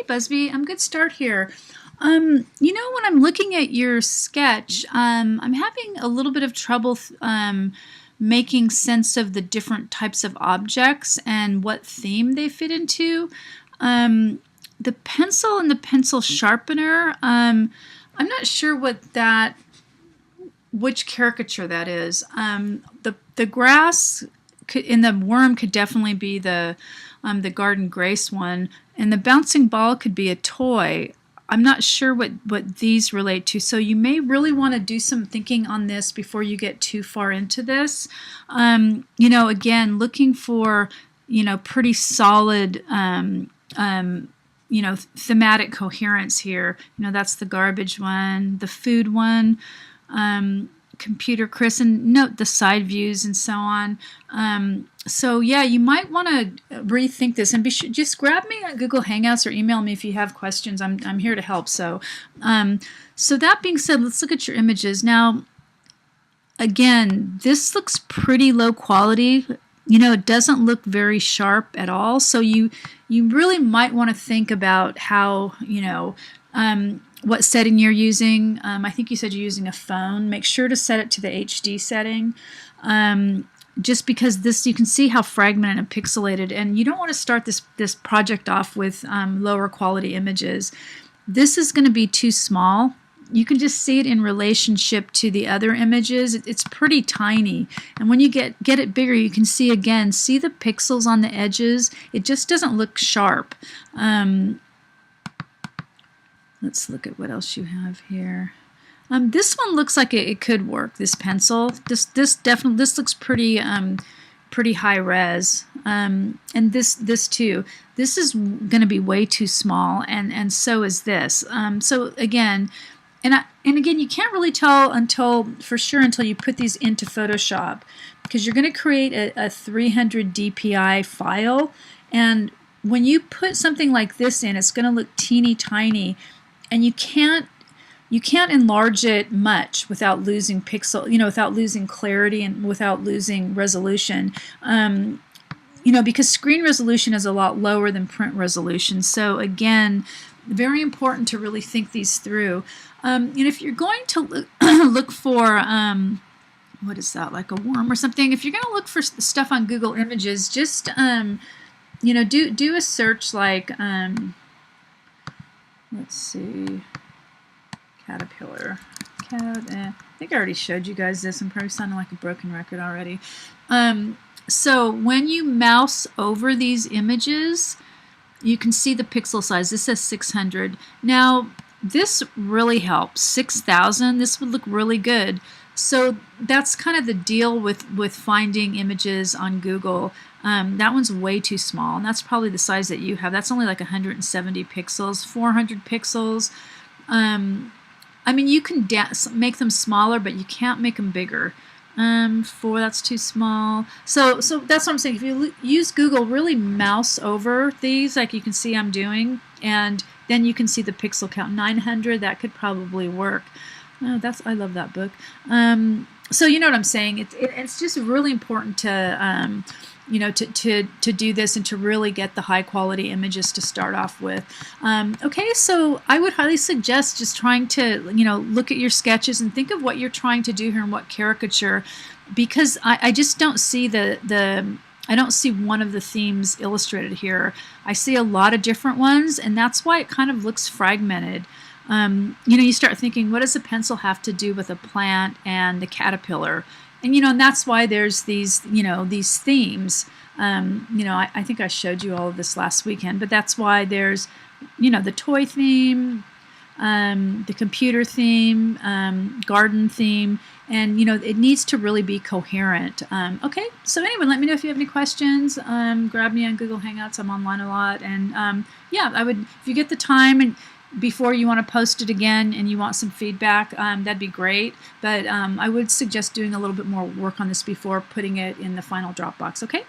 Busby. Good start here. When I'm looking at your sketch, I'm having a little bit of trouble making sense of the different types of objects and what theme they fit into. The pencil and the pencil sharpener, I'm not sure which caricature that is. The grass in the worm could definitely be the Garden Grace one, and the bouncing ball could be a toy. I'm not sure what these relate to, so you may really want to do some thinking on this before you get too far into this. Again, looking for pretty solid thematic coherence here. That's the garbage one, the food one, computer Chris, and note the side views and so on. So yeah, you might want to rethink this, and just grab me on Google Hangouts or email me if you have questions. I'm here to help. So that being said, let's look at your images now. Again, this looks pretty low quality. It doesn't look very sharp at all. So you really might want to think about how what setting you're using. I think you said you're using a phone. Make sure to set it to the HD setting. Just because you can see how fragmented and pixelated, and you don't want to start this project off with lower quality images. This is going to be too small. You can just see it in relationship to the other images. It's pretty tiny, and when you get it bigger, you can see the pixels on the edges. It just doesn't look sharp. Let's look at what else you have here. This one looks like it could work. This pencil. This looks pretty high res. And this too. This is going to be way too small, and so is this. So again, and again, you can't really tell until you put these into Photoshop, because you're going to create a 300 dpi file, and when you put something like this in, it's going to look teeny tiny, and you can't enlarge it much without losing without losing clarity and without losing resolution. Because screen resolution is a lot lower than print resolution. So again, very important to really think these through. If you're going to look for what is that, like a worm or something? If you're going to look for stuff on Google Images, just do a search like let's see. Caterpillar. I think I already showed you guys this. I'm probably sounding like a broken record already. So when you mouse over these images, you can see the pixel size. This says 600. Now, this really helps. 6,000, this would look really good. So that's kind of the deal with finding images on Google. That one's way too small, and that's probably the size that you have. That's only like 170 pixels, 400 pixels. You can make them smaller, but you can't make them bigger. 4, that's too small. So that's what I'm saying. If you use Google, really mouse over these, like you can see I'm doing, and then you can see the pixel count. 900, that could probably work. Oh, I love that book. So you know what I'm saying. It's just really important to to do this and to really get the high quality images to start off with. Okay, so I would highly suggest just trying to look at your sketches and think of what you're trying to do here and what caricature, because I just don't see I don't see one of the themes illustrated here. I see a lot of different ones, and that's why it kind of looks fragmented. You start thinking, what does a pencil have to do with a plant and the caterpillar? And and that's why there's these themes. I think I showed you all of this last weekend, but that's why there's the toy theme, the computer theme, garden theme, and it needs to really be coherent. Okay, so anyway, let me know if you have any questions. Grab me on Google Hangouts. I'm online a lot, and yeah, I would, if you get the time and before you want to post it again and you want some feedback, that'd be great. But I would suggest doing a little bit more work on this before putting it in the final Dropbox. Okay.